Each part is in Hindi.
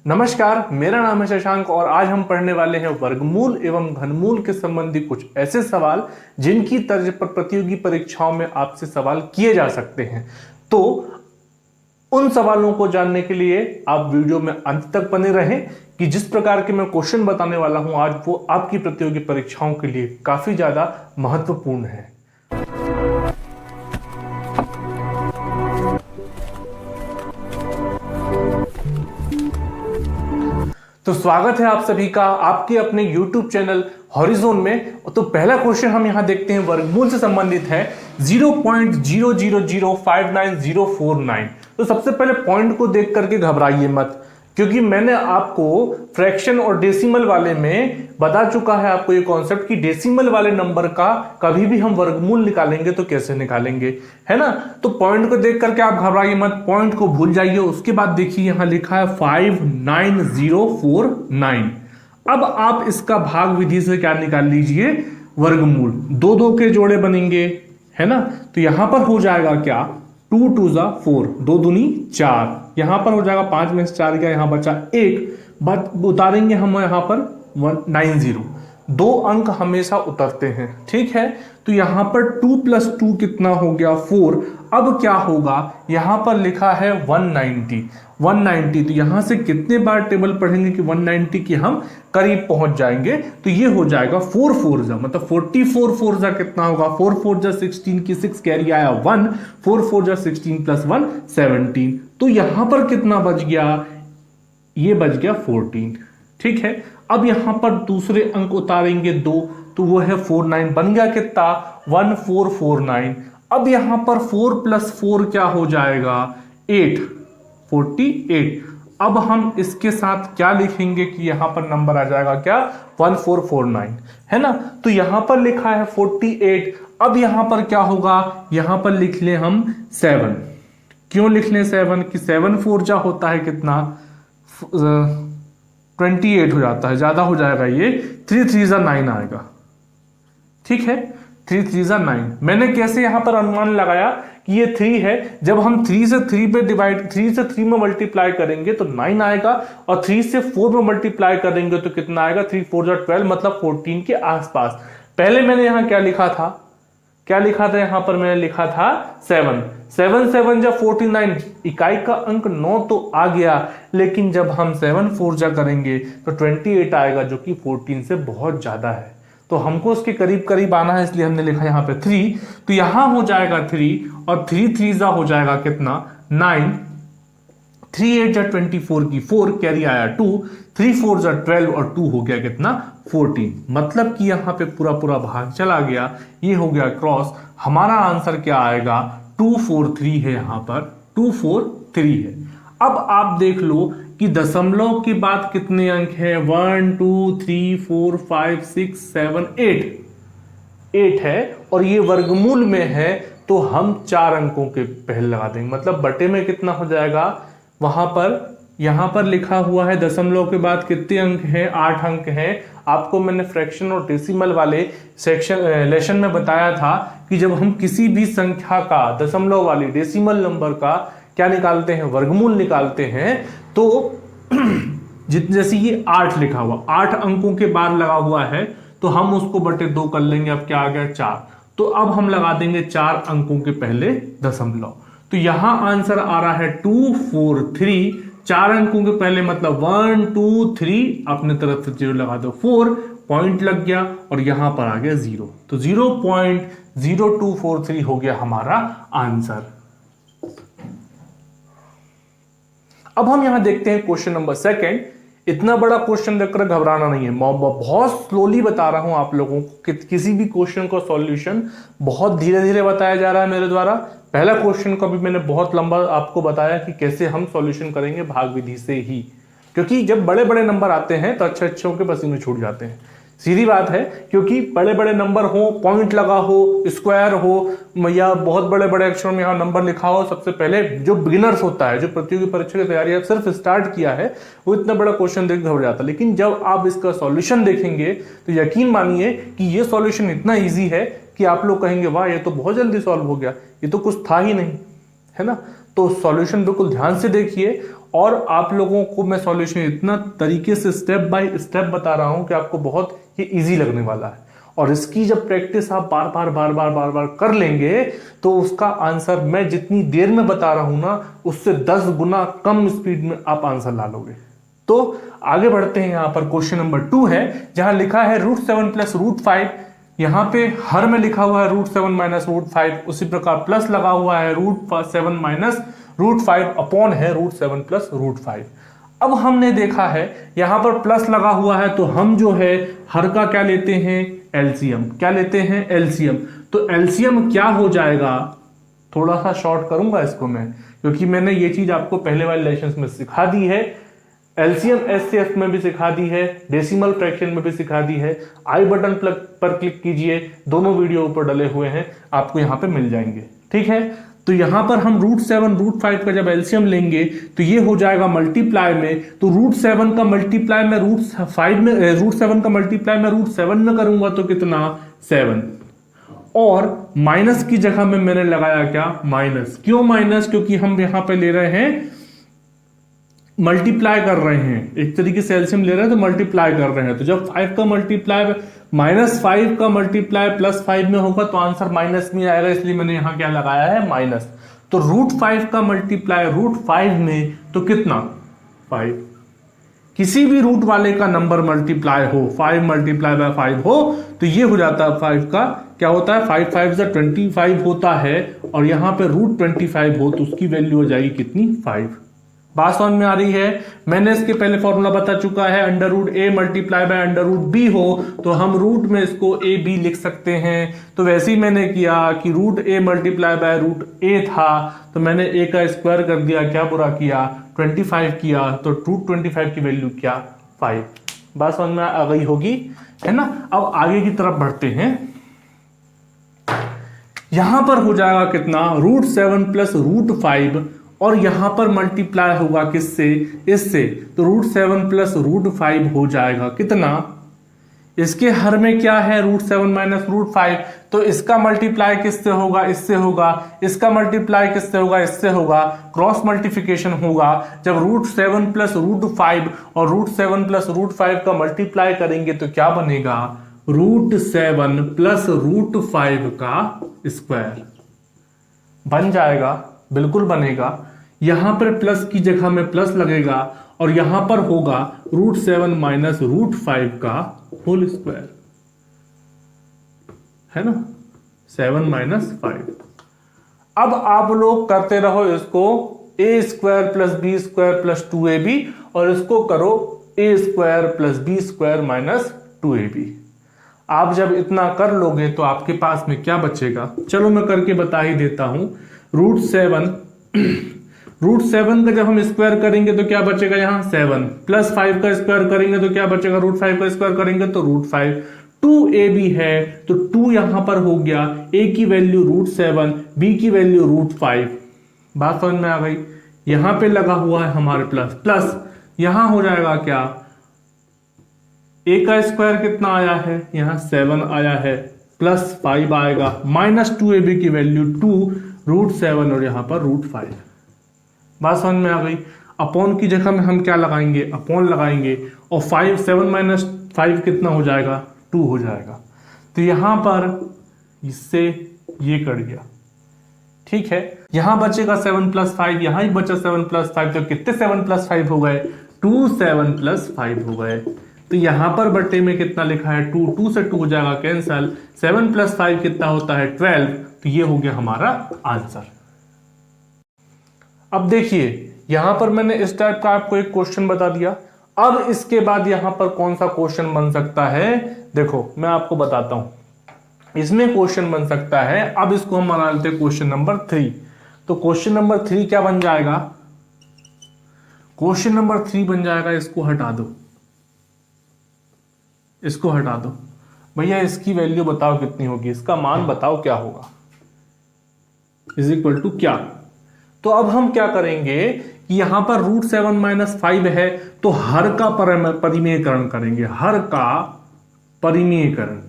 नमस्कार, मेरा नाम है शशांक और आज हम पढ़ने वाले हैं वर्गमूल एवं घनमूल के संबंधी कुछ ऐसे सवाल जिनकी तर्ज पर प्रतियोगी परीक्षाओं में आपसे सवाल किए जा सकते हैं। तो उन सवालों को जानने के लिए आप वीडियो में अंत तक बने रहें कि जिस प्रकार के मैं क्वेश्चन बताने वाला हूं आज वो आपकी प्रतियोगी परीक्षाओं के लिए काफी ज्यादा महत्वपूर्ण है। तो स्वागत है आप सभी का आपके अपने YouTube चैनल हॉरिजॉन में। तो पहला क्वेश्चन हम यहां देखते हैं, वर्गमूल से संबंधित है 0.00059049। तो सबसे पहले पॉइंट को देख करके घबराइए मत, क्योंकि मैंने आपको फ्रैक्शन और डेसिमल वाले में बता चुका है आपको ये कॉन्सेप्ट कि डेसिमल वाले नंबर का कभी भी हम वर्गमूल निकालेंगे तो कैसे निकालेंगे, है ना। तो पॉइंट को देख करके आप घबराइए मत, पॉइंट को भूल जाइए। उसके बाद देखिए यहां लिखा है 59049। अब आप इसका भाग विधि से क्या निकाल लीजिए, वर्गमूल। दो दो के जोड़े बनेंगे, है ना। तो यहां पर हो जाएगा क्या, 2 2 4, 2 दूनी 4। यहां पर हो जाएगा 5 में से 4 गया, यहां बचा 1। बात उतारेंगे हम यहां पर 190। दो अंक हमेशा उतरते हैं, ठीक है। तो यहां पर 2 + 2 कितना हो गया, 4। अब क्या होगा, यहां पर लिखा है 190। तो यहां से कितने बार टेबल पढ़ेंगे कि 190 की हम करीब पहुंच जाएंगे। तो ये हो जाएगा 4 4 जा, मतलब 44 4 जा कितना होगा, 4 4 जा 16 की 6 कैरी आया 1, 4 4 जा 16 + 1 17। तो यहां पर कितना बच गया, ये बच गया 14, ठीक है। अब यहां पर दूसरे अंक उतारेंगे 2, तो वो है 49, बन गया कितना 1449। अब यहां पर 4 + 4 क्या हो जाएगा, 8, 48। अब हम इसके साथ क्या लिखेंगे कि यहां पर नंबर आ जाएगा क्या, 1449, है ना। तो यहां पर लिखा है 48। अब यहां पर क्या होगा, यहां पर लिख ले हम 7। क्यों लिख ले 7 कि 7 4 जा होता है कितना, 28 हो जाता है, ज्यादा हो जाएगा ये, 3 3 जा 9 आएगा, ठीक है। 3 3 जा 9। मैंने कैसे यहां पर अनुमान लगाया कि ये 3 है, जब हम 3 से 3 पे डिवाइड, 3 से 3 में मल्टीप्लाई करेंगे तो 9 आएगा, और 3 से 4 में मल्टीप्लाई करेंगे तो कितना आएगा, 3 4 जा 12, मतलब 14 के आसपास। पहले मैंने यहां क्या लिखा था, यहां पर मैंने लिखा था 7 7 जा 49। इकाई का अंक 9 तो आ गया, लेकिन जब हम 7 4 जा करेंगे तो 28 आएगा, जो कि 14 से बहुत ज्यादा है। तो हमको उसके करीब करीब आना है, इसलिए हमने लिखा यहां पे 3। तो यहां हो जाएगा 3, और 3 3 जा हो जाएगा कितना, 9। 3 8 जा 24 की 4 कैरी आया 2, 3 4 जा 12, और 2 हो गया कितना, 14। मतलब कि यहां पे पूरा पूरा भाग चला गया, ये हो गया क्रॉस। हमारा आंसर क्या आएगा, 243 है, यहां पर 243 है। अब आप देख लो कि दशमलव के बाद कितने अंक हैं, 1 2 3 4 5 6 7 8 है, और ये वर्गमूल में है, तो हम 4 अंकों के पहले लगा देंगे। मतलब बटे में कितना हो जाएगा, वहां पर यहां पर लिखा हुआ है दशमलव के बाद कितने अंक हैं, 8 अंक हैं। आपको मैंने फ्रैक्शन और डेसिमल वाले लेसन में बताया था कि जब हम किसी भी संख्या का, दशमलव वाली डेसिमल नंबर का क्या निकालते हैं, वर्गमूल निकालते हैं, तो जैसे ये 8 लिखा हुआ, 8 अंकों के बाद लगा हुआ है, तो हम उसको बटे 2 कर लेंगे। अब क्या आ गया, 4। तो अब हम लगा देंगे 4 अंकों के पहले दशमलव। तो यहां आंसर आ रहा है 243। 4 अंकों के पहले मतलब 1 2 3, अपने तरफ से 0 लगा दो, 4 पॉइंट लग गया, और यहां पर आ गया 0। तो 0.0243 हो गया हमारा आंसर। अब हम यहां देखते हैं क्वेश्चन नंबर 2। इतना बड़ा क्वेश्चन देखकर घबराना नहीं है, मैं बहुत स्लोली बता रहा हूं आप लोगों को कि किसी भी क्वेश्चन का सॉल्यूशन बहुत धीरे धीरे बताया जा रहा है मेरे द्वारा। पहला क्वेश्चन का भी मैंने बहुत लंबा आपको बताया कि कैसे हम सॉल्यूशन करेंगे, भाग विधि से ही, क्योंकि जब बड़े बड़े नंबर आते हैं तो अच्छे के पसीने छूट जाते हैं, सीधी बात है। क्योंकि बड़े बड़े नंबर हो, पॉइंट लगा हो, स्क्वायर हो, या बहुत बड़े बड़े अक्षरों में यहां नंबर लिखा हो, सबसे पहले जो बिगिनर्स होता है, जो प्रतियोगी परीक्षा की तैयारी सिर्फ स्टार्ट किया है, वो इतना बड़ा क्वेश्चन देख घबरा जाता है। लेकिन जब आप इसका सॉल्यूशन देखेंगे तो यकीन मानिए कि ये सॉल्यूशन इतना ईजी है कि आप लोग कहेंगे वाह, ये तो बहुत जल्दी सॉल्व हो गया, ये तो कुछ था ही नहीं, है ना। तो सॉल्यूशन बिल्कुल ध्यान से देखिए, और आप लोगों को मैं सॉल्यूशन इतना तरीके से स्टेप बाय स्टेप बता रहा हूं कि आपको बहुत ही इजी लगने वाला है। और इसकी जब प्रैक्टिस आप बार बार कर लेंगे तो उसका आंसर मैं जितनी देर में बता रहा हूं ना, उससे 10 गुना कम स्पीड में आप आंसर ला लोगे। तो आगे बढ़ते हैं। यहां पर क्वेश्चन नंबर 2 है, जहां लिखा है √7 प्लस √5। यहां पे हर में लिखा हुआ है √7 माइनस √5, उसी प्रकार प्लस लगा हुआ है √7 माइनस √5 अपॉन है √7 प्लस √5। अब हमने देखा है यहां पर प्लस लगा हुआ है, तो हम जो है हर का क्या लेते हैं, एलसीएम। क्या लेते हैं, एलसीएम। तो एलसीएम क्या हो जाएगा, थोड़ा सा शॉर्ट करूंगा इसको मैं, क्योंकि मैंने ये चीज आपको पहले वाले लेसन में सिखा दी है। एलसीएम एचसीएफ में भी सिखा दी है, डेसिमल फ्रैक्शन में भी सिखा दी है। आई बटन पर क्लिक कीजिए, दोनों वीडियो ऊपर डले हुए हैं, आपको यहां पे मिल जाएंगे। ठीक है, तो यहां पर हम √7 √5 का जब एलसीएम लेंगे तो ये हो जाएगा मल्टीप्लाई में, तो √7 का मल्टीप्लाई में √5 में, √7 का मल्टीप्लाई में √7 में करूंगा तो कितना, 7। और माइनस की जगह में मैंने लगाया क्या, माइनस। क्यों माइनस, क्योंकि हम यहां पे ले रहे हैं, मल्टीप्लाई कर रहे हैं, एक तरीके से एलसीएम ले रहे हैं तो मल्टीप्लाई कर रहे हैं। तो जब 5 का मल्टीप्लाई -5 का मल्टीप्लाई +5 में होगा तो आंसर माइनस में आएगा, इसलिए मैंने यहां क्या लगाया है, माइनस। तो √5 का मल्टीप्लाई √5 में तो कितना, 5। किसी भी रूट वाले का नंबर मल्टीप्लाई हो, 5 मल्टीप्लाई बाय 5 हो, तो ये हो जाता है 5 का क्या होता है, 5 5 25 होता है। और यहां पे √25 हो तो उसकी वैल्यू हो जाएगी कितनी, 5। बात समझ में आ रही है। मैंने इसके पहले फॉर्मूला बता चुका है, √a मल्टीप्लाई बाय √b हो तो हम रूट में इसको ab लिख सकते हैं। तो वैसे ही मैंने किया कि √a मल्टीप्लाई बाय √a था, तो मैंने a का स्क्वायर कर दिया, क्या बुरा किया, 25 किया, तो √25 की वैल्यू क्या, 5। बात समझ में आ गई होगी, है ना। अब आगे की तरफ बढ़ते हैं। यहां पर हो जाएगा कितना, √7 प्लस √5, और यहां पर मल्टीप्लाई होगा किससे, इससे, तो √7 प्लस √5 हो जाएगा कितना, इसके हर में क्या है, √7 माइनस √5, तो इसका मल्टीप्लाई किससे होगा, इससे होगा, इसका मल्टीप्लाई किससे होगा, इससे होगा, क्रॉस मल्टीप्लिकेशन होगा। जब √7 प्लस √5 और √7 प्लस √5 का मल्टीप्लाई करेंगे तो क्या बनेगा, √7 प्लस √5 का स्क्वायर बन जाएगा, बिल्कुल बनेगा। यहां पर प्लस की जगह में प्लस लगेगा और यहां पर होगा √7 माइनस √5 का होल स्क्वायर, है ना, 7 माइनस 5। अब आप लोग करते रहो इसको, a² plus b² plus 2ab, और इसको करो a² plus b² minus 2ab। आप जब इतना कर लोगे तो आपके पास में क्या बचेगा, चलो मैं करके बता ही देता हूं। √7 का जब हम स्क्वायर करेंगे तो क्या बचेगा, यहां 7, प्लस 5 का स्क्वायर करेंगे तो क्या बचेगा, √5 का स्क्वायर करेंगे तो √5। 2ab है तो 2 यहां पर हो गया, a की वैल्यू √7, b की वैल्यू √5। बात समझ में आ गई। यहां पे लगा हुआ है हमारे प्लस, यहां हो जाएगा क्या, a का स्क्वायर कितना आया है, यहां 7 आया है, प्लस 5 आएगा, माइनस 2ab की वैल्यू 2, √7 और यहां पर √5। बात समझ में आ गई। अपॉन की जगह में हम क्या लगाएंगे, अपॉन लगाएंगे, और 7 माइनस 5 कितना हो जाएगा, 2 हो जाएगा। तो यहां पर इससे ये कट गया, ठीक है। यहां बचेगा 7 प्लस 5, यहां ही बचा 7 प्लस 5, तो कितने 7 प्लस 5 हो गए, 2 7 प्लस 5 हो गए। तो यहां पर बट्टे में कितना लिखा है, 2, 2 से 2 हो जाएगा कैंसल, 7 प्लस 5 कितना होता है, 12। तो ये हो गया हमारा आंसर। अब देखिए यहां पर मैंने इस टाइप का आपको एक क्वेश्चन बता दिया। अब इसके बाद यहां पर कौन सा क्वेश्चन बन सकता है, देखो मैं आपको बताता हूं। इसमें क्वेश्चन बन सकता है, अब इसको हम बना लेते हैं क्वेश्चन नंबर 3। तो क्वेश्चन नंबर 3 क्या बन जाएगा, क्वेश्चन नंबर 3 बन जाएगा, इसको हटा दो, इसको हटा दो भैया, इसकी वैल्यू बताओ कितनी होगी, इसका मान बताओ क्या होगा, इज इक्वल टू क्या। तो अब हम क्या करेंगे कि यहां पर √7 माइनस 5 है, तो हर का परिमेयकरण करेंगे, हर का परिमेयकरण।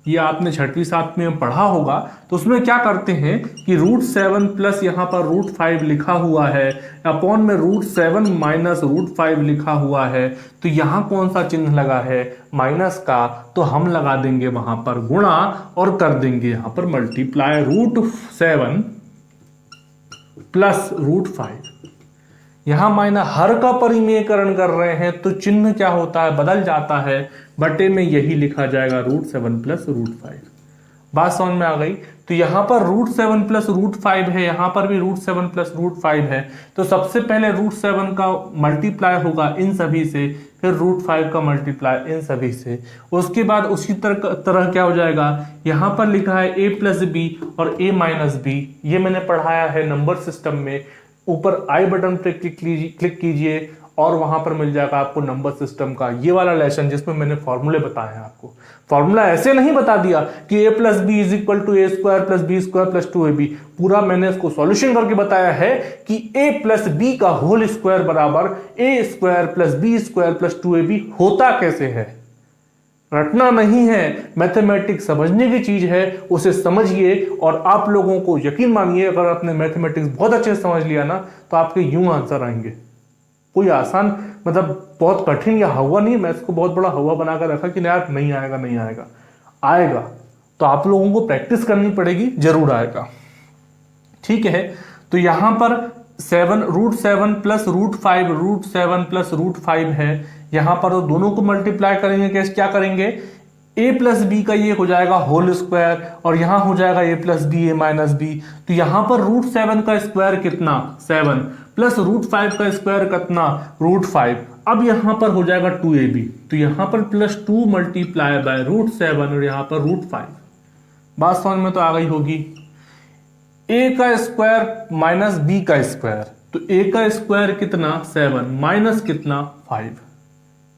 ये आपने 6वीं 7वीं में पढ़ा होगा। तो उसमें क्या करते हैं कि √7 प्लस यहाँ पर √5 लिखा हुआ है, अपॉन में √7 माइनस √5 लिखा हुआ है। तो यहाँ कौन सा चिन्ह लगा है? माइनस का। तो हम लगा देंगे वहां पर गुणा और कर देंगे यहाँ पर मल्टीप्लाई √7 प्लस √5। यहां माइनस हर का परिमेयकरण कर रहे हैं तो चिन्ह क्या होता है? बदल जाता है। बटे में यही लिखा जाएगा √7 प्लस √5। बात समझ में आ गई? तो यहां पर √7 प्लस √5 है, यहां पर भी √7 प्लस √5 है। तो सबसे पहले √7 का मल्टीप्लाई होगा इन सभी से, फिर √5 का मल्टीप्लाई इन सभी से। उसके बाद उसी तरह क्या हो जाएगा? यहां पर लिखा है a प्लस बी और a माइनस बी। ये मैंने पढ़ाया है नंबर सिस्टम में। ऊपर आई बटन पे क्लिक कीजिए और वहां पर मिल जाएगा आपको नंबर सिस्टम का ये वाला लेसन, जिसमें मैंने फॉर्मूले बताए हैं आपको। फॉर्मूला ऐसे नहीं बता दिया कि a plus B is equal to a square plus B square plus 2ab। पूरा मैंने इसको सॉल्यूशन करके बताया है कि a प्लस बी का होल स्क्वायर बराबर a square plus B square plus 2ab होता कैसे है। रटना नहीं है, मैथमेटिक्स समझने की चीज है, उसे समझिए। और आप लोगों को यकीन मानिए, अगर आपने मैथमेटिक्स बहुत अच्छे से समझ लिया ना तो आपके यूं आंसर आएंगे। कोई आसान मतलब बहुत कठिन या हवा नहीं, मैं इसको बहुत बड़ा हवा बनाकर रखा कि यार नहीं आएगा नहीं आएगा, आएगा। तो आप लोगों को प्रैक्टिस करनी पड़ेगी, जरूर आएगा। ठीक है, तो यहां पर √7 प्लस √5 √7 प्लस √5 है। यहां पर दोनों को मल्टीप्लाई करेंगे, कैसे क्या करेंगे? a प्लस बी का ये हो जाएगा होल स्क्वायर और यहां हो जाएगा a plus B a minus B. तो यहां पर √7 का स्क्वायर कितना? 7 प्लस √5 का स्क्वायर कितना? √5। अब यहां पर हो जाएगा 2ab। तो यहां पर प्लस 2 मल्टीप्लाई बाय √7 और यहां पर √5। बात समझ में तो आ गई होगी। a का स्क्वायर माइनस b का स्क्वायर, तो a का स्क्वायर कितना? 7 माइनस कितना? 5।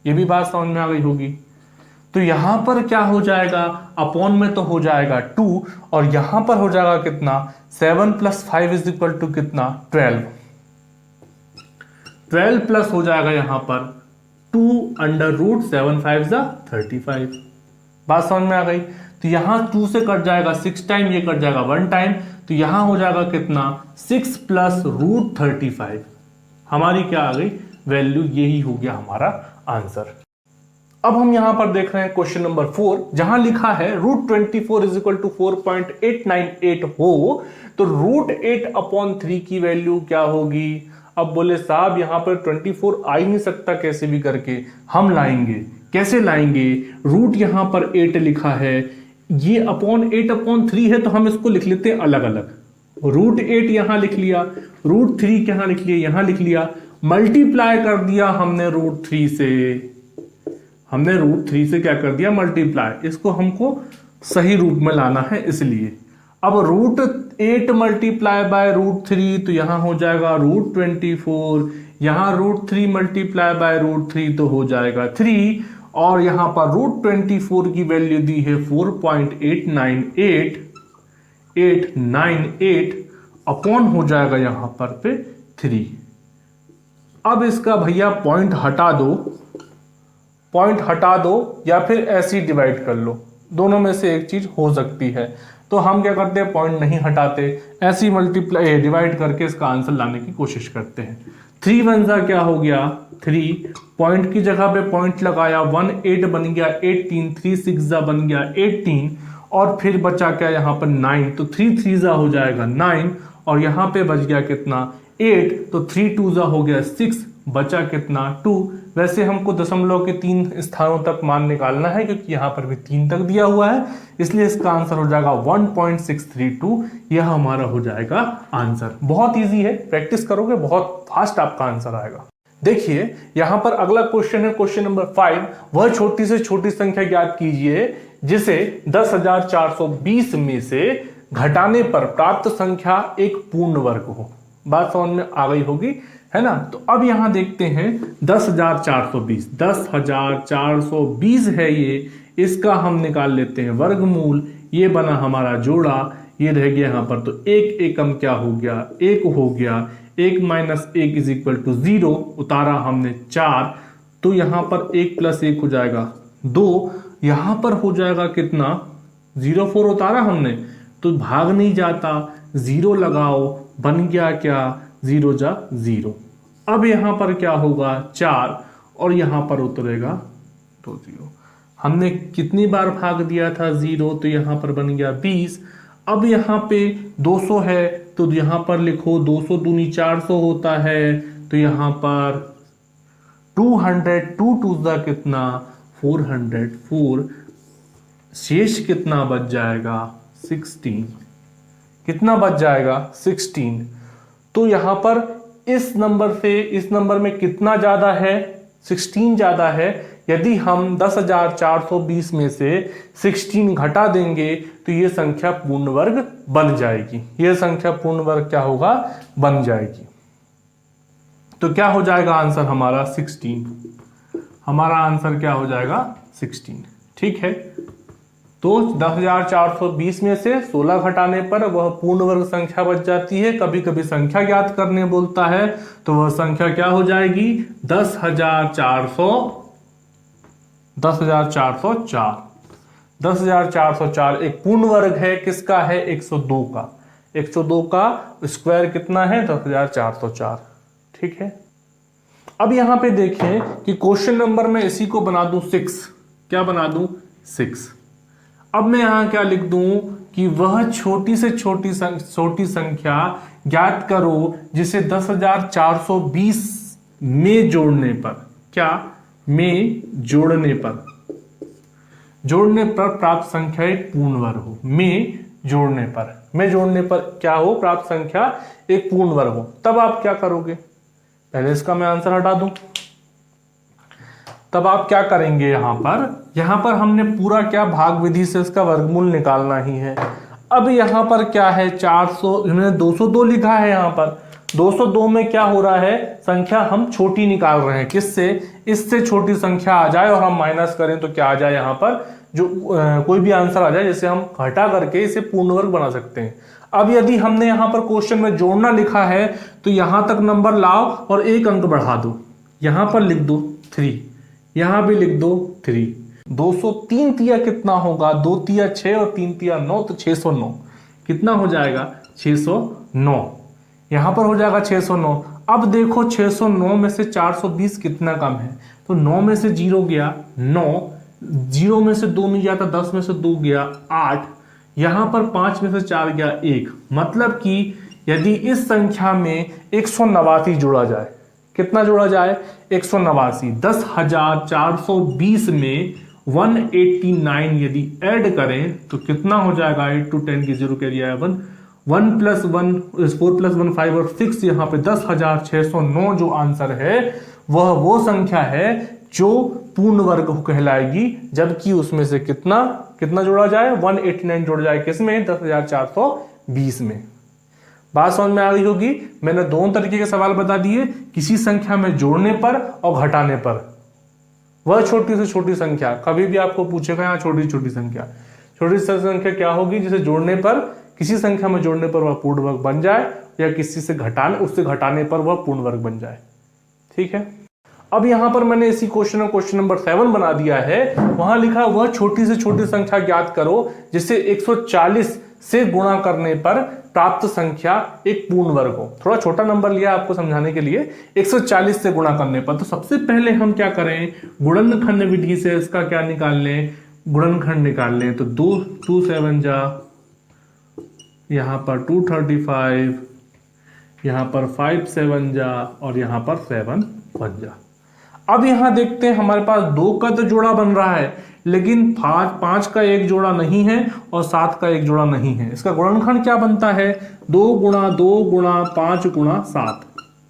ये भी बात समझ में आ गई होगी। तो यहां पर क्या हो जाएगा? अपॉन में तो हो जाएगा 2 और यहां पर हो जाएगा कितना? 7 प्लस 5 इज इक्वल टू कितना? 12। 12 प्लस हो जाएगा यहां पर 2 अंडर रूट 7 5 35। बात समझ में आ गई। तो यहां 2 से कट जाएगा 6 टाइम, ये कट जाएगा 1 टाइम। तो यहां हो जाएगा कितना? 6 प्लस √35। हमारी क्या आ गई? वैल्यू। यही हो गया हमारा आंसर। अब हम यहां पर देख रहे हैं क्वेश्चन नंबर 4, जहां लिखा है √24 इज इक्वल टू 4.898 हो तो √8/3 की वैल्यू क्या होगी? अब बोले साहब यहां पर 24 आ ही नहीं सकता, कैसे भी करके हम लाएंगे। कैसे लाएंगे? रूट यहां पर 8 लिखा है, ये अपॉन 8/3 है, तो हम इसको लिख लेते हैं अलग अलग। √8 यहां लिख लिया, √3 यहां लिख लिया, यहां लिख लिया, मल्टीप्लाई कर दिया हमने √3 से। हमने √3 से क्या कर दिया? मल्टीप्लाई। इसको हमको सही रूप में लाना है इसलिए। अब √8 मल्टीप्लाई बाय √3, तो यहां हो जाएगा √24। यहां √3 मल्टीप्लाई बाय √3 तो हो जाएगा 3। और यहां पर √24 की वैल्यू दी है 4.898 अपॉन हो जाएगा यहां पर पे 3। अब इसका भैया पॉइंट हटा दो या फिर ऐसे ही डिवाइड कर लो, दोनों में से एक चीज हो सकती है। तो हम क्या करते हैं? पॉइंट नहीं हटाते, ऐसे ही मल्टीप्लाई डिवाइड करके इसका आंसर लाने की कोशिश करते हैं। 3 1 क्या हो गया? 3। पॉइंट की जगह पे पॉइंट लगाया, 1 8 बन गया 18, 3 6 बन गया 18 और फिर बचा क्या यहाँ पर? 9। तो 3 3 हो जाएगा 9 और यहाँ पे बच गया कितना? 8। तो 3 2 हो गया 6, बचा कितना? 2। वैसे हमको दशमलव के 3 स्थानों तक मान निकालना है क्योंकि यहाँ पर भी 3 तक दिया हुआ है, इसलिए इसका आंसर हो जाएगा 1.632। यह हमारा हो जाएगा आंसर। बहुत इजी है, प्रैक्टिस करोगे बहुत फास्ट आपका आंसर आएगा। देखिए यहां पर अगला क्वेश्चन है, क्वेश्चन नंबर 5। वह छोटी से छोटी संख्या ज्ञात कीजिए जिसे 10,420 में से घटाने पर प्राप्त संख्या एक पूर्ण वर्ग हो। बात समझ में आ गई होगी, है ना। तो अब यहां देखते हैं 10,420 है ये, इसका हम निकाल लेते हैं वर्गमूल। ये बना हमारा जोड़ा, ये रह गया यहां पर। तो एक एकम क्या हो गया? 1 हो गया। 1 माइनस 1 इज इक्वल टू 0, उतारा हमने 4। तो यहां पर 1 प्लस 1 हो जाएगा 2। यहां पर हो जाएगा कितना? 0 4 उतारा हमने तो भाग नहीं जाता, 0 लगाओ, बन गया क्या, 0 जा 0। अब यहाँ पर क्या होगा 4 और यहाँ पर उतरेगा 2 0। हमने कितनी बार भाग दिया था 0, तो यहाँ पर बन गया 20। अब यहाँ पे 200 है तो यहाँ पर लिखो 200 दूनी 400 होता है, तो यहाँ पर 200, 2 2 कितना 404, शेष कितना बच जाएगा 16। कितना बच जाएगा 16। तो यहाँ पर इस नंबर से इस नंबर में कितना ज्यादा है, 16 ज्यादा है। यदि हम 10,420 में से 16 घटा देंगे तो ये संख्या पूर्ण वर्ग बन जाएगी। ये संख्या पूर्ण वर्ग क्या होगा, बन जाएगी। तो क्या हो जाएगा आंसर हमारा 16। हमारा आंसर क्या हो जाएगा 16। ठीक है, तो 10,420 में से 16 घटाने पर वह पूर्ण वर्ग संख्या बच जाती है। कभी कभी संख्या ज्ञात करने बोलता है तो वह संख्या क्या हो जाएगी 10,404। 10,404 एक पूर्ण वर्ग है, किसका है 102 का। 102 का स्क्वायर कितना है 10,404। ठीक है, अब यहां पे देखें कि क्वेश्चन नंबर में इसी को बना दूं 6। क्या बना दूं 6। अब मैं यहां क्या लिख दूं कि वह छोटी से छोटी संख्या ज्ञात करो जिसे 10,420 में जोड़ने पर, क्या में जोड़ने पर प्राप्त संख्या एक पूर्ण वर्ग हो। में जोड़ने पर क्या हो, प्राप्त संख्या एक पूर्ण वर्ग हो। तब आप क्या करोगे, पहले इसका मैं आंसर हटा दूं। तब आप क्या करेंगे, यहां पर हमने पूरा क्या भाग विधि से इसका वर्गमूल निकालना ही है। अब यहां पर क्या है 400, हमने 202 लिखा है। यहां पर 202 में क्या हो रहा है, संख्या हम छोटी निकाल रहे हैं। किससे, इससे छोटी संख्या आ जाए और हम माइनस करें तो क्या आ जाए, यहां पर जो कोई भी आंसर आ जाए जिसे हम घटा करके इसे पूर्ण वर्ग बना सकते हैं। अब यदि हमने यहां पर क्वेश्चन में जोड़ना लिखा है तो यहां तक नंबर लाओ और एक अंक बढ़ा दो। यहां पर लिख दो 3, यहां भी लिख दो 3। 203 तिया कितना होगा, 2 तिया 6 और 3 तिया 9, तो 609 कितना हो जाएगा 609। यहां पर हो जाएगा 609। अब देखो 609 में से 420 कितना कम है, तो 9 में से 0 गया 9, 0 में से 2 नहीं जाता, 10 में से 2 गया 8, यहां पर 5 में से 4 गया 1। मतलब कि यदि इस संख्या में 189 जोड़ा जाए, कितना जोड़ा जाए 189, 10,420 में 189 यदि ऐड करें तो कितना हो जाएगा, 8 to 10 की 0 कैरी आया 1, 1 + 1 4 + 1 5 और 6। यहाँ पे 10,609 जो आंसर है वह वो संख्या है जो पूर्ण वर्ग कहलाएगी, जबकि उसमें से कितना जोड़ा जाए 189 जोड़ा जाए, किसमें 10,420 में। बात समझ में आ गई होगी। मैंने दोनों तरीके के सवाल बता दिए, किसी संख्या में जोड़ने पर और घटाने पर। वह छोटी से छोटी संख्या, कभी भी आपको पूछेगा यहाँ छोटी छोटी संख्या क्या होगी, जिसे जोड़ने पर, किसी संख्या में जोड़ने पर वह पूर्ण वर्ग बन जाए, या किसी से उससे घटाने पर वह पूर्ण वर्ग बन जाए। ठीक है, अब यहां पर मैंने इसी क्वेश्चन में क्वेश्चन नंबर 7 बना दिया है। वहां लिखा वह छोटी से छोटी संख्या ज्ञात करो जिसे 140 से गुणा करने पर प्राप्त संख्या एक पूर्ण वर्ग हो। थोड़ा छोटा नंबर लिया आपको समझाने के लिए, 140 से गुणा करने पर। तो सबसे पहले हम क्या करें, गुणनखंड विधि से इसका क्या निकाल लें, गुणनखंड निकाल लें। तो 2 7 जा, यहां पर 235, यहां पर 5 7 जा और यहां पर 7 1 जा। अब यहां देखते हैं हमारे पास 2 का तो जोड़ा बन रहा है, लेकिन 5 का एक जोड़ा नहीं है और 7 का एक जोड़ा नहीं है। इसका गुणनखंड क्या बनता है, 2 × 2 × 5 × 7।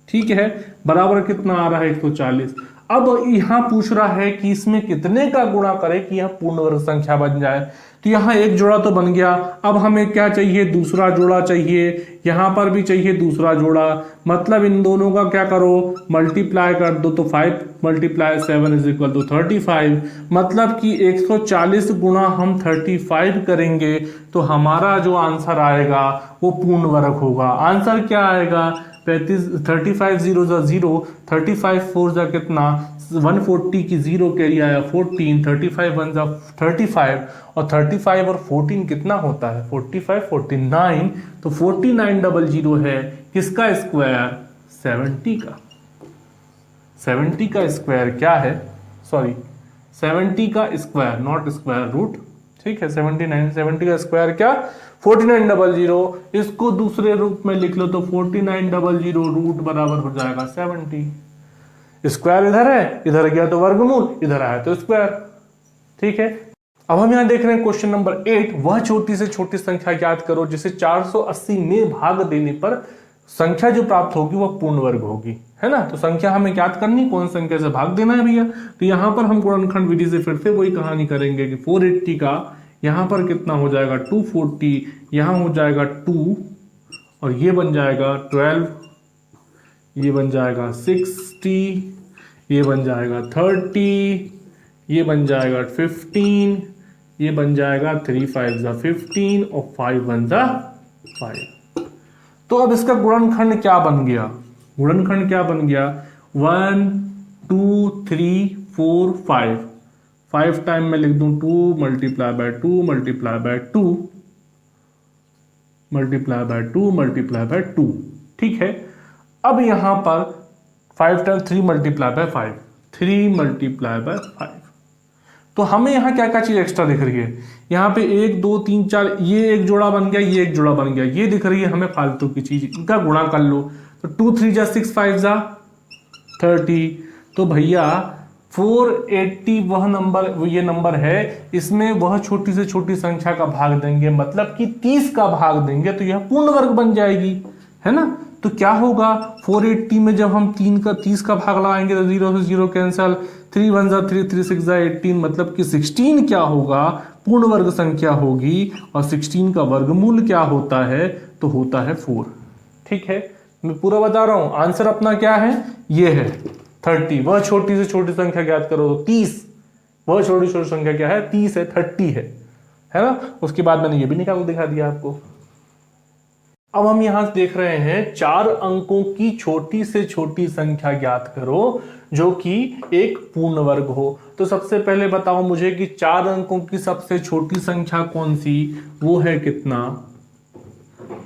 ठीक है, बराबर कितना आ रहा है 140। अब यहां पूछ रहा है कि इसमें कितने का गुणा करें कि यह पूर्ण वर्ग संख्या बन जाए। तो यहां एक जोड़ा तो बन गया, अब हमें क्या चाहिए, दूसरा जोड़ा चाहिए। यहां पर भी चाहिए दूसरा जोड़ा, मतलब इन दोनों का क्या करो, मल्टीप्लाई कर दो। तो 5 × 7 = 35। मतलब कि 140 गुणा हम 35 करेंगे तो हमारा जो आंसर आएगा वो पूर्ण वर्ग होगा। आंसर क्या आएगा, 35 0 × 0, 35 4 जा कितना 140 की 0 कैरी आया 14, 35 1 जा 35 और 35 25 और 14 कितना होता है? 45 49, तो 4900 है किसका स्क्वायर? 70 का। 70 का स्क्वायर क्या है? सॉरी 70 का स्क्वायर, नॉट स्क्वायर रूट, ठीक है। 70 का स्क्वायर क्या? 4900। इसको दूसरे रूप में लिख लो तो 4900 रूट बराबर हो जाएगा 70। स्क्वायर इधर है, इधर गया तो वर्गमूल, इधर आया तो स्क्वायर, ठीक है। अब हम यहां देख रहे हैं क्वेश्चन नंबर 8, वह छोटी से छोटी संख्या ज्ञात करो जिसे 480 में भाग देने पर संख्या जो प्राप्त होगी वह पूर्ण वर्ग होगी, है ना। तो संख्या हमें ज्ञात करनी, कौन संख्या से भाग देना है भैया। तो यहां पर हम गुणनखंड विधि से फिर से वही कहानी करेंगे कि 480 का यहां पर कितना हो जाएगा? 240, यहां हो जाएगा 2 और ये बन जाएगा 12, ये बन जाएगा 60, ये बन जाएगा 30, ये बन जाएगा 15, ये बन जाएगा 3 5 जा 15 और 5 1 जा 5। तो अब इसका गुणनखंड क्या बन गया? गुणनखंड क्या बन गया? 1 2 3 4 5, 5 टाइम में लिख दूं 2 multiply by 2 multiply by 2 multiply by 2 multiply by 2, ठीक है। अब यहां पर 5 time 3 multiply by 5, 3 multiply by 5। तो हमें यहाँ क्या क्या चीज एक्स्ट्रा दिख रही है? यहाँ पे 1 2 3 4, ये एक जोड़ा बन गया, ये एक जोड़ा बन गया, ये दिख रही है हमें फालतू की चीज, इनका गुणा कर लो। तो 2 3 जा 6 5 जा 30। तो भैया 480 वह नंबर, ये नंबर है, इसमें वह छोटी से छोटी संख्या का भाग देंगे, मतलब कि 30 का भाग देंगे तो यह पूर्ण वर्ग बन जाएगी, है ना। तो क्या होगा? 480 में जब हम 30 का भाग लगाएंगे तो 0 से 0 कैंसल, 3 1 जा 3 3 6 जा 18, मतलब कि 16 क्या होगा? पूर्ण वर्ग संख्या होगी। और 16 का वर्गमूल क्या होता है? तो होता है 4, ठीक है। मैं पूरा बता रहा हूं, आंसर अपना क्या है? ये है 30। वह छोटी से छोटी संख्या ज्ञात करो तो 30, वह छोटी छोटी संख्या क्या है? 30 है, 30 है ना। उसके बाद मैंने ये भी निकाल दिखा दिया आपको। अब हम यहां देख रहे हैं 4 अंकों की छोटी से छोटी संख्या ज्ञात करो जो कि एक पूर्ण वर्ग हो। तो सबसे पहले बताओ मुझे कि 4 अंकों की सबसे छोटी संख्या कौन सी? वो है कितना?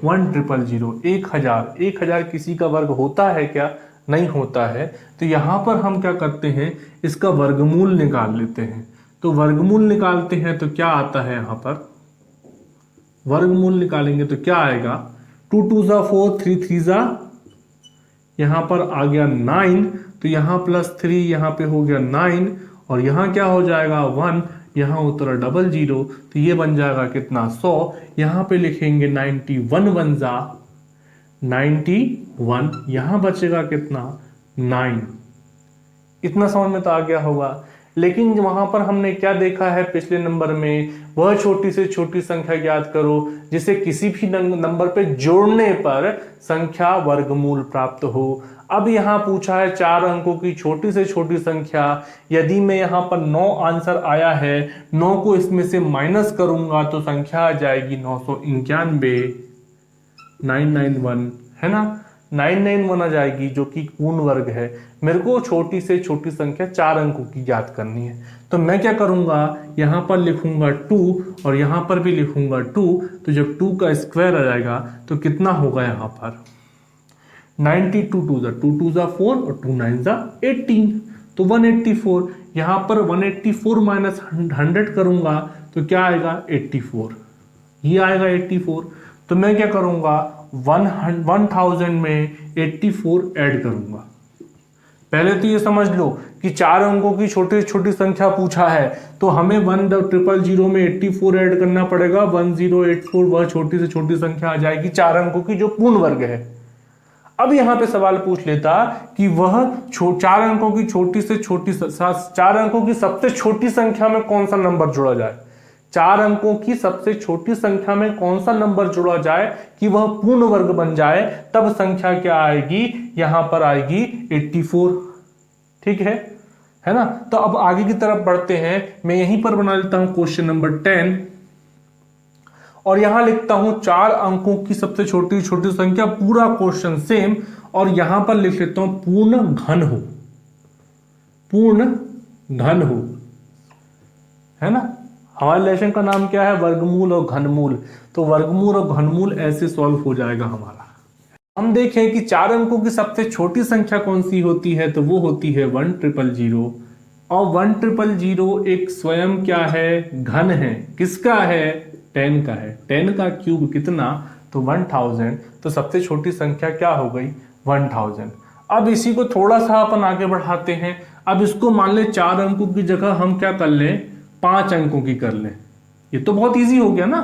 1000। 1000 किसी का वर्ग होता है क्या? नहीं होता है। तो यहां पर हम क्या करते हैं? इसका वर्गमूल निकाल लेते हैं। तो वर्गमूल निकालते हैं तो क्या आता है? यहां पर वर्गमूल निकालेंगे तो क्या आएगा? 2 2 जा 4, 3 3 जा, यहां पर आ गया 9, तो यहां +3, यहां पे हो गया 9 और यहां क्या हो जाएगा? 1, यहां उतरा 00, तो ये बन जाएगा कितना? 100। यहां पे लिखेंगे 91 1 जा 91, यहां बचेगा कितना? 9। इतना समझ में तो आ गया होगा। लेकिन वहां पर हमने क्या देखा है पिछले नंबर में? वह छोटी से छोटी संख्या ज्ञात करो जिसे किसी भी नंबर पे जोड़ने पर संख्या वर्गमूल प्राप्त हो। अब यहां पूछा है 4 अंकों की छोटी से छोटी संख्या। यदि मैं यहां पर 9 आंसर आया है, 9 को इसमें से माइनस करूंगा तो संख्या आ जाएगी 991, 991, है ना। 991 आ जाएगी जो कि पूर्ण वर्ग है। मेरे को छोटी से छोटी संख्या 4 अंकों की ज्ञात करनी है। तो मैं क्या करूंगा? यहां पर लिखूंगा 2 और यहां पर भी लिखूंगा 2। तो जब 2 का स्क्वायर आ जाएगा तो कितना होगा? यहां पर 92 2 जा 2 2 जा 4 और 2 9 जा 18, तो 184। यहां पर 184 माइनस 100 करूंगा तो क्या आएगा? 84, ये आएगा 84। तो मैं क्या करूंगा? 1000 में 84 ऐड करूंगा। पहले तो ये समझ लो कि 4 अंकों की छोटी छोटी संख्या पूछा है, तो हमें 1000 में 84 ऐड करना पड़ेगा। 1084 वह छोटी से छोटी संख्या आ जाएगी 4 अंकों की जो पूर्ण वर्ग है। अब यहां पे सवाल पूछ लेता कि वह 4 अंकों की छोटी से छोटी 4 अंकों की सबसे छोटी संख्या में कौन सा नंबर जोड़ा जाए? 4 अंकों की सबसे छोटी संख्या में कौन सा नंबर जोड़ा जाए कि वह पूर्ण वर्ग बन जाए? तब संख्या क्या आएगी? यहां पर आएगी 84, ठीक है ना। तो अब आगे की तरफ बढ़ते हैं। मैं यहीं पर बना लेता हूं क्वेश्चन नंबर 10 और यहां लिखता हूं 4 अंकों की सबसे छोटी छोटी संख्या, पूरा क्वेश्चन सेम। और यहां पर लिख लेता हूं पूर्ण घन हो, पूर्ण घन हो, है ना। हमारे लेसन का नाम क्या है, वर्गमूल और घनमूल। तो वर्गमूल और घनमूल ऐसे सॉल्व हो जाएगा हमारा। हम देखें कि 4 अंकों की सबसे छोटी संख्या कौन सी होती है, तो वो होती है 1000। और 1000 एक स्वयं क्या है, घन है। किसका है, 10 का है। 10 का क्यूब कितना, तो 1000। तो सबसे छोटी संख्या क्या हो गई, 1000। अब इसी को थोड़ा सा अपन आगे बढ़ाते हैं। अब इसको मान ले 4 अंकों की जगह हम क्या कर लें, 5 अंकों की कर लें। ये तो बहुत इजी हो गया ना,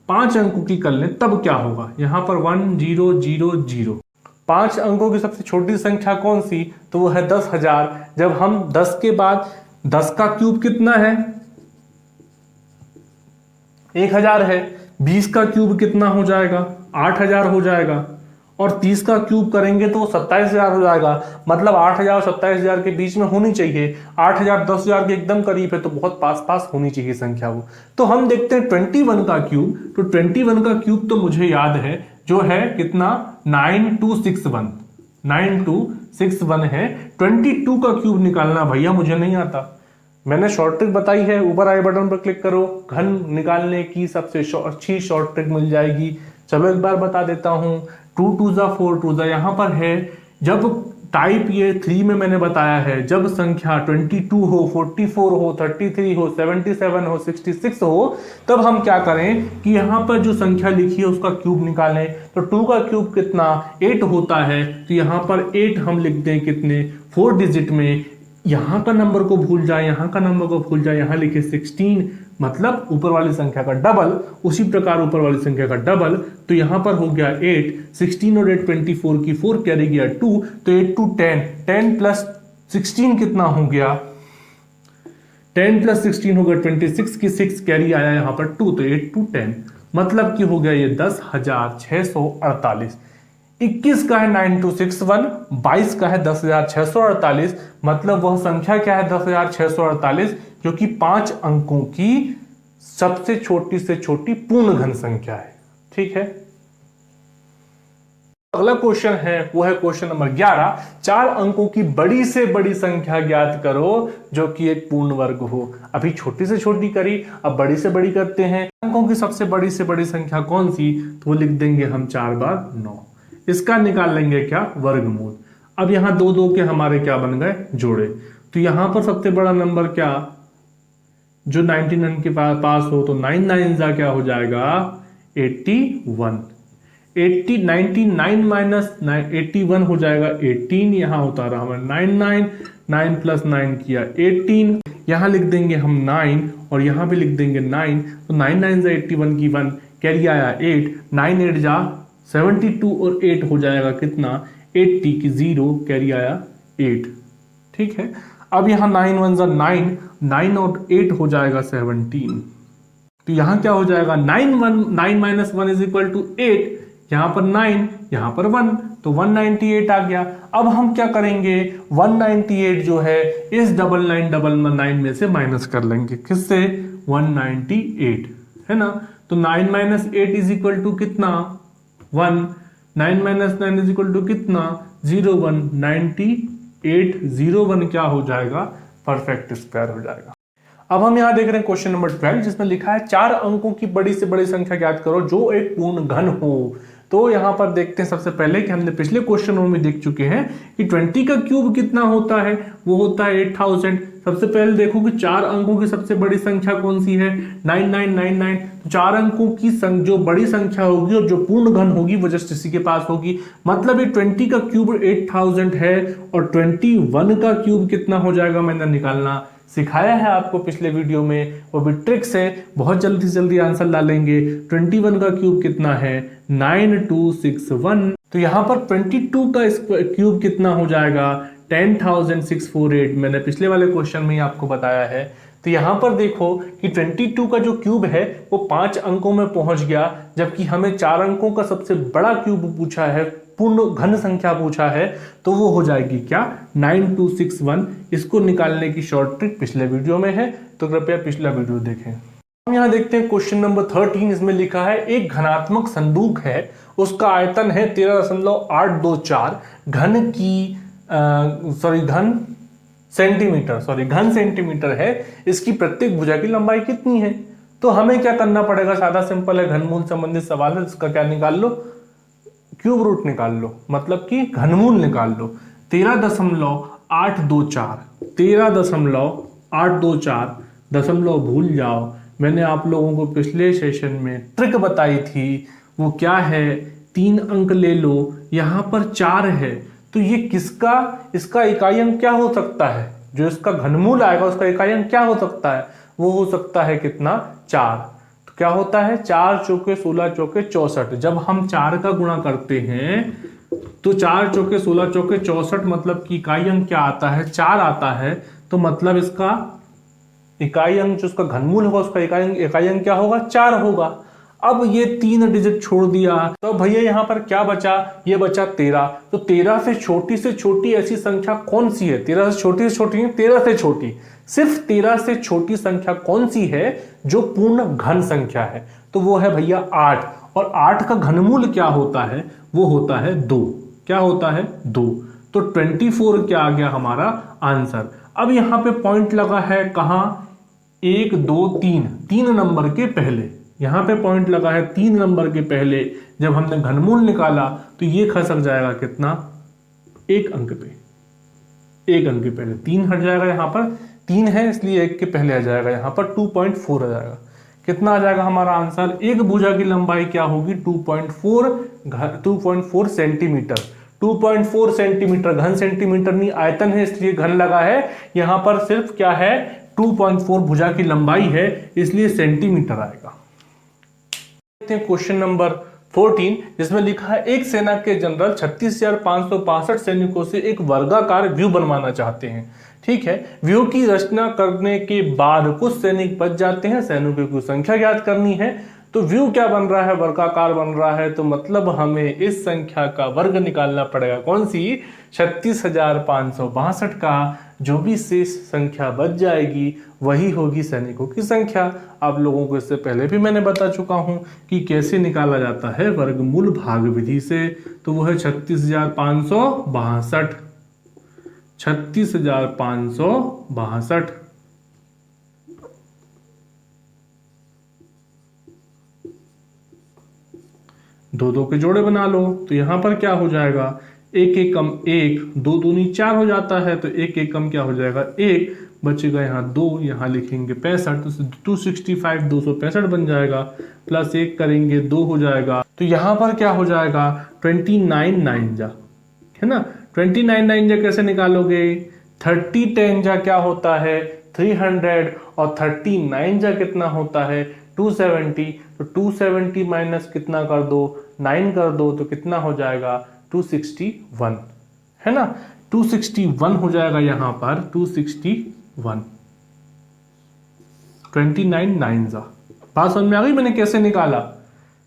5 अंकों की कर लें। तब क्या होगा, यहां पर 1000। 5 अंकों की सबसे छोटी संख्या कौन सी, तो वो है 10,000। जब हम 10 के बाद 10 का क्यूब कितना है, 1000 है। 20 का क्यूब कितना हो जाएगा, 8000 हो जाएगा। और 30 का क्यूब करेंगे तो 27000 हो जाएगा। मतलब 8000 और 27000 के बीच में होनी चाहिए। 8000 10,000 के एकदम करीब है, तो बहुत पास पास होनी चाहिए संख्या वो। तो हम देखते हैं 21 का क्यूब। तो 21 का क्यूब तो मुझे याद है, जो है कितना, 9261। 9261 है। 22 का क्यूब निकालना भैया मुझे नहीं आता। मैंने शॉर्ट ट्रिक बताई है, ऊपर आई बटन पर क्लिक करो, घन निकालने की सबसे अच्छी शॉर्ट ट्रिक मिल जाएगी। चलो एक बार बता देता हूं। 2 2 4 2 यहां पर है। जब टाइप ये 3 में मैंने बताया है, जब संख्या 22 हो, 44 हो, 33 हो, 77 हो, 66 हो, तब हम क्या करें कि यहां पर जो संख्या लिखी है उसका क्यूब निकालें। तो 2 का क्यूब कितना, 8 होता है। तो यहां पर 8 हम लिख दें कितने, 4 डिजिट में। यहां का नंबर को भूल जाए, यहां का नंबर को भूल जाए, यहां लिखे 16, मतलब ऊपर वाली संख्या का डबल। उसी प्रकार ऊपर वाली संख्या का डबल। तो यहां पर हो गया 8, 16 और 8 24 की 4 कैरी गया 2। तो 8 2 10, 10 प्लस 16 कितना हो गया, 10 प्लस 16 हो गया 26 की 6 कैरी आया यहां पर 2। तो 8 2 10, मतलब कि हो गया ये 10,648। 21 का है 9261, 22 का है 10,648। मतलब वह संख्या क्या है, 10,648, जो कि 5 अंकों की सबसे छोटी से छोटी पूर्ण घन संख्या है। ठीक है। अगला क्वेश्चन है, वो है क्वेश्चन नंबर 11। 4 अंकों की बड़ी से बड़ी संख्या ज्ञात करो जो कि एक पूर्ण वर्ग हो। अभी छोटी से छोटी करी, अब बड़ी से बड़ी करते हैं। अंकों की सबसे बड़ी से बड़ी संख्या कौन सी, तो वो लिख देंगे हम 4 बार 9। इसका निकाल लेंगे क्या, वर्गमूल। अब यहां 2 2 के हमारे क्या बन गए, जोड़े। तो यहां पर सबसे बड़ा नंबर क्या, जो 99 के पास हो, तो 9 9 क्या हो जाएगा, 81। 99 माइनस 81 हो जाएगा 18। यहां उतारा हमें 99, 9 प्लस 9 किया 18। यहां लिख देंगे हम 9 और यहां भी लिख देंगे 9। तो 9 9 81 की 1 कैरी आया 8, 9 8 जा 72 और 8 हो जाएगा कितना, 80 की 0 कैरी आया 8। ठीक है। अब यहां 9 1 जा 9, 9 और 8 हो जाएगा 17। तो यहां क्या हो जाएगा, 9 माइनस 1 इज इक्वल टू 8। यहां पर 9, यहां पर 1, तो 198 आ गया। अब हम क्या करेंगे, 198 जो है इस 9999 में से माइनस कर लेंगे। किससे, 198, है ना। तो 9 माइनस 8 इज इक्वल टू कितना, 1। 9 माइनस 9 इज इक्वल टू कितना, 0 1। 98 0 1 क्या हो जाएगा, परफेक्ट स्क्वायर हो जाएगा। अब हम यहां देख रहे हैं क्वेश्चन नंबर 12, जिसमें लिखा है 4 अंकों की बड़ी से बड़ी संख्या ज्ञात करो जो एक पूर्ण घन हो। तो यहां पर देखते हैं सबसे पहले कि हमने पिछले क्वेश्चनों में देख चुके हैं कि 20 का क्यूब कितना होता है, वो होता है 8000। सबसे पहले देखो कि 4 अंकों की सबसे बड़ी संख्या कौन सी है, 9999। तो 4 अंकों की जो बड़ी संख्या होगी और जो पूर्ण घन होगी वो जस्ट इसी के पास होगी। मतलब ये 20 का क्यूब 8000 है और 21 का क्यूब कितना हो जाएगा, मैंने निकालना सिखाया है आपको पिछले वीडियो में, वो भी ट्रिक्स है। बहुत जल्दी से जल्दी आंसर डालेंगे। 21 का क्यूब कितना है, 9261। तो यहां पर 22 का क्यूब कितना हो जाएगा, 10648। मैंने पिछले वाले क्वेश्चन में ही आपको बताया है। तो यहां पर देखो कि 22 का जो क्यूब है वो 5 अंकों में पहुंच गया, जबकि हमें 4 अंकों का सबसे बड़ा क्यूब पूछा है, पूर्ण घन संख्या पूछा है, तो वो हो जाएगी क्या, 9261। इसको निकालने की शॉर्ट ट्रिक पिछले वीडियो में है, तो कृपया पिछला वीडियो देखें। हम यहां देखते हैं क्वेश्चन नंबर 13। इसमें लिखा है एक घनात्मक संदूक है, उसका आयतन है 13.824 घन सेंटीमीटर है। इसकी प्रत्येक भुजा की लंबाई कितनी है। तो हमें क्या करना पड़ेगा, सादा सिंपल है, घनमूल संबंधित सवाल है, इसका क्या निकाल लो, क्यूब रूट निकाल लो, मतलब कि घनमूल निकाल लो। 13.824, 13.824 दशमलव भूल जाओ, मैंने आप लोगों को पिछले सेशन में ट्रिक बताई थी, वो क्या है, 3 अंक ले लो, यहां पर 4 है, तो ये किसका, इसका इकाई अंक क्या हो सकता है, जो इसका घनमूल आएगा उसका इकाई अंक क्या हो सकता है, वो हो सकता है कितना, 4। तो क्या होता है, 4 चौके 16 चौके 64। जब हम 4 का गुणा करते हैं तो 4 चौके 16 चौके 64, मतलब कि इकाई अंक क्या आता है, 4 आता है। तो मतलब इसका इकाई अंक, जो उसका घनमूल होगा उसका इकाई अंक क्या होगा, 4 होगा। अब ये 3 डिजिट छोड़ दिया, तो भैया यहाँ पर क्या बचा, ये बचा 13। तो 13 से छोटी ऐसी संख्या कौन सी है, 13 से छोटी 13 से छोटी, सिर्फ 13 से छोटी संख्या कौन सी है जो पूर्ण घन संख्या है, तो वो है भैया 8। और 8 का घनमूल क्या होता है, वो होता है 2। क्या होता है, 2। तो 24 क्या आ गया हमारा आंसर। अब यहां पे पॉइंट लगा है कहां, 1 2 3, 3 नंबर के पहले, यहां पे पॉइंट लगा है 3 नंबर के पहले। जब हमने घनमूल निकाला तो ये खसक जाएगा कितना, 1 अंक पे, 1 अंक के पहले 3 हट जाएगा, यहां पर 3 है इसलिए 1 के पहले आ जाएगा, यहां पर 2.4 आ जाएगा। कितना आ जाएगा हमारा आंसर, एक भुजा की लंबाई क्या होगी, 2.4 सेंटीमीटर। 2.4 सेंटीमीटर, घन सेंटीमीटर नहीं, आयतन है इसलिए घन लगा है, यहां पर सिर्फ क्या है, 2.4 भुजा की लंबाई है इसलिए सेंटीमीटर आएगा। क्वेश्चन नंबर 14, जिसमें लिखा है एक सेना के जनरल 36,562 सैनिकों से एक वर्गाकार व्यू बनवाना चाहते हैं। ठीक है, व्यू की रचना करने के बाद कुछ सैनिक बच जाते हैं, सैनिकों की संख्या ज्ञात करनी है। तो व्यू क्या बन रहा है, वर्गाकार बन रहा है, तो मतलब हमें इस संख्या का वर्ग निकालना पड़ेगा, कौन सी, 36,562 का। जो भी शेष संख्या बच जाएगी वही होगी सैनिकों की संख्या। आप लोगों को इससे पहले भी मैंने बता चुका हूं कि कैसे निकाला जाता है, वर्गमूल भाग विधि से। तो वो है 36,562, 36,562। दो के जोड़े बना लो, तो यहां पर क्या हो जाएगा, 1 1 कम 1, 2 दूनी 4 हो जाता है, तो 1 1 कम क्या हो जाएगा, 1 बचेगा, यहाँ 2, यहाँ लिखेंगे 65, तो 265 265 बन जाएगा, प्लस 1 करेंगे 2 हो जाएगा। तो यहाँ पर क्या हो जाएगा, 29 9 जा, है ना, 29 9 जा कैसे निकालोगे, 30 10 जा क्या होता है, 300, और 39 जा कितना होता है, 270। तो 270 माइनस कितना कर दो, 9 कर दो, तो कितना हो जाएगा, 261, है ना, 261 हो जाएगा यहाँ पर, 261, 29 9 जा। बात समझ में आ गई मैंने कैसे निकाला।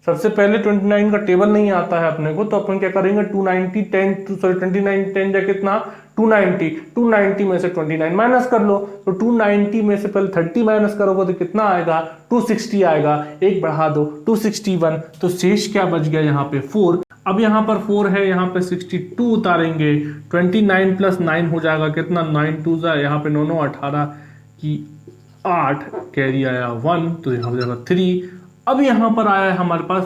सबसे पहले 29 का टेबल नहीं आता है अपने को, तो अपन क्या करेंगे, 29 10 जा कितना, 290 में से 29 माइनस कर लो, तो 290 में से पहले 30 माइनस करोगे तो कितना आएगा, 260 आएगा, एक बढ़ा दो 261। तो शेष क्या बच गया यहाँ पे, 4। अब यहाँ पर 4 है, यहाँ पे 62 उतारेंगे, 29 प्लस 9 हो जाएगा कितना, 9 2 जा, यहाँ पे 9 9 18 की 8, कैरी आया 1, तो यहाँ हो जाएगा 3। अब यहाँ पर आया है हमारे पास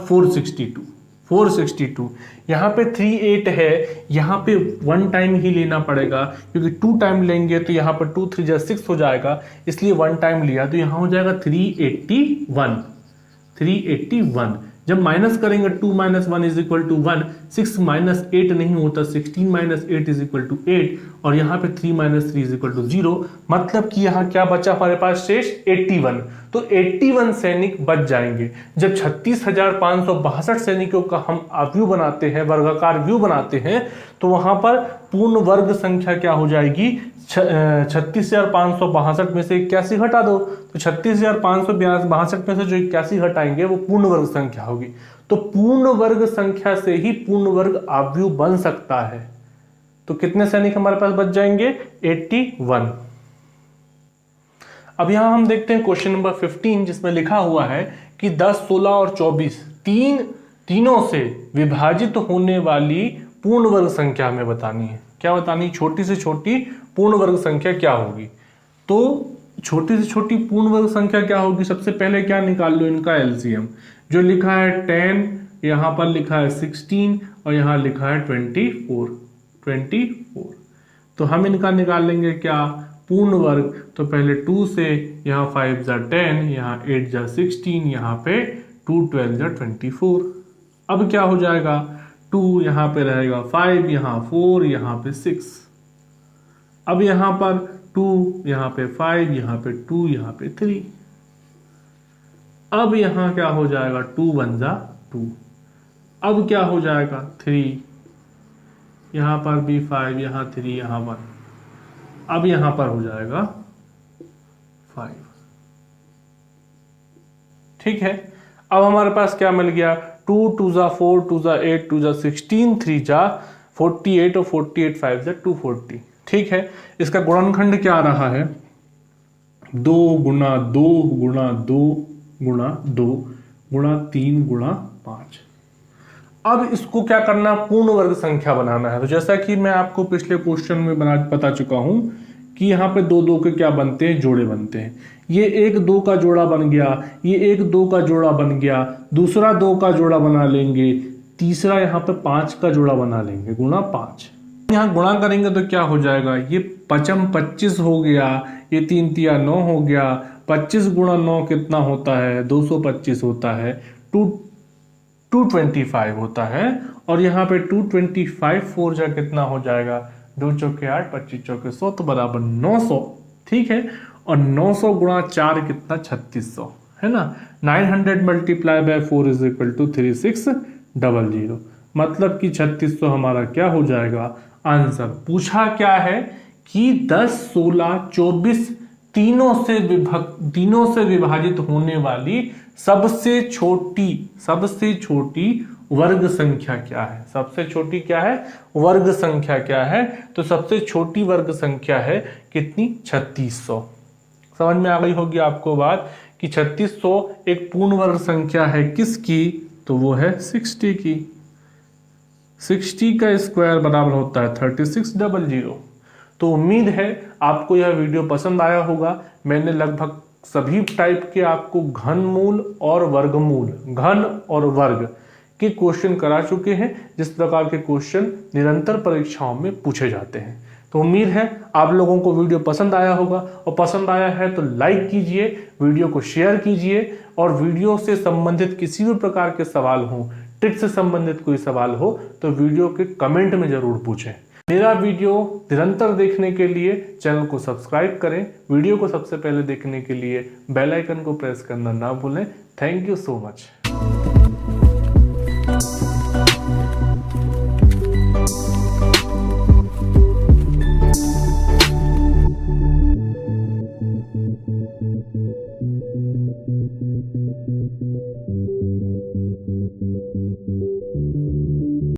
462, यहाँ पे 38 है, यहाँ पे 1 टाइम ही लेना पड़ेगा, क्योंकि 2 टाइम लेंगे तो यहाँ पर 2 3 जा 6 हो जाएगा, इसलिए 1 टाइम लिया, तो यहाँ हो जाएगा 381। जब माइनस करेंगे 2 minus 1 is equal to 1, 6 minus 8 नहीं होता, 16 माइनस 8 इज इक्वल टू 8, और यहाँ पे 3 माइनस 3 इज इक्वल टू 0, मतलब कि यहाँ क्या बचा हमारे पास शेष, 81। तो 81 सैनिक बच जाएंगे। जब 36,562 सैनिकों का हम व्यू बनाते हैं, वर्गाकार व्यू बनाते हैं, तो वहां पर पूर्ण वर्ग संख्या क्या हो जाएगी, 36,562 में से 81 घटा दो, तो 36,562 में से जो 81 घटाएंगे वो पूर्ण वर्ग संख्या होगी। तो पूर्ण वर्ग संख्या से ही पूर्ण वर्ग आव्यूह बन सकता है। तो कितने सैनिक हमारे पास बच जाएंगे, 81। अब यहां हम देखते हैं क्वेश्चन नंबर 15, जिसमें लिखा हुआ है कि 10 16 और 24 तीनों से विभाजित होने वाली पूर्ण वर्ग संख्या हमें बतानी है। क्या बतानी, छोटी से छोटी पूर्ण वर्ग संख्या क्या होगी। तो छोटी से छोटी पूर्ण वर्ग संख्या क्या होगी, सबसे पहले क्या निकाल लो, इनका एलसीएम। जो लिखा है 10, यहाँ पर लिखा है 16 और यहाँ लिखा है 24। तो हम इनका निकाल लेंगे क्या, पूर्ण वर्ग। तो पहले 2 से, यहाँ 5 जा 10, यहाँ 8 जा 16, यहाँ पे 2 12 जा 24। अब क्या हो जाएगा, 2 यहाँ पे रहेगा 5, यहाँ 4, यहाँ पे 6। अब यहाँ पर 2, यहाँ पे 5, यहाँ पे 2, यहाँ पे 3। अब यहाँ क्या हो जाएगा, 2 1 जा 2। अब क्या हो जाएगा 3, यहाँ पर भी 5, यहाँ 3, यहाँ 1। अब यहाँ पर हो जाएगा 5। ठीक है, अब हमारे पास क्या मिल गया, 2 2 जा 4, 2 जा 8, 2 जा 16, 3 जा 48 और 48 5 जा 240। ठीक है, इसका गुणनखंड क्या आ रहा है, 2 गुणा 2 गुणा 2 गुणा 2 गुणा 3 गुणा 5। अब इसको क्या करना, पूर्ण वर्ग संख्या बनाना है। तो जैसा कि मैं आपको पिछले क्वेश्चन में बता चुका हूं कि यहाँ पे 2 2 के क्या बनते हैं, जोड़े बनते हैं। ये 1 2 का जोड़ा बन गया, ये 1 2 का जोड़ा बन गया, दूसरा 2 का जोड़ा बना लेंगे, तीसरा यहाँ पे 5 का जोड़ा बना लेंगे, गुणा 5। यहाँ गुणा करेंगे तो क्या हो जाएगा, ये 5 25 हो गया, ये 3 तिया 9 हो गया, 25 गुणा 9 कितना होता है, 225 होता है, 225 होता है। और यहाँ पे 225 4 जा कितना हो जाएगा, 2 चौके 8, 25 चौके 100, तो बराबर 900। ठीक है, और 900 गुणा 4 कितना, 3600 है ना। 900 multiply by 4 is equal to 3600। मतलब कि 3600 हमारा क्या हो जाएगा आंसर। पूछा क्या है कि 10 16 24 तीनों से विभाजित होने वाली सबसे छोटी वर्ग संख्या क्या है। सबसे छोटी क्या है, वर्ग संख्या क्या है, तो सबसे छोटी वर्ग संख्या है कितनी, 3600। समझ में आ गई होगी आपको बात कि 3600 एक पूर्ण वर्ग संख्या है किसकी, तो वो है 60 की। 60 का स्क्वायर बराबर होता है 3600। तो उम्मीद है आपको यह वीडियो पसंद आया होगा। मैंने लगभग सभी टाइप के आपको घनमूल और वर्गमूल, घन और वर्ग के क्वेश्चन करा चुके हैं, जिस प्रकार के क्वेश्चन निरंतर परीक्षाओं में पूछे जाते हैं। तो उम्मीद है आप लोगों को वीडियो पसंद आया होगा, और पसंद आया है तो लाइक कीजिए, वीडियो को शेयर कीजिए, और वीडियो से संबंधित किसी भी प्रकार के सवाल हो, ट्रिक से संबंधित कोई सवाल हो तो वीडियो के कमेंट में जरूर पूछें। मेरा वीडियो निरंतर देखने के लिए चैनल को सब्सक्राइब करें। वीडियो को सबसे पहले देखने के लिए बेल आइकन को प्रेस करना ना भूलें। Thank you so much.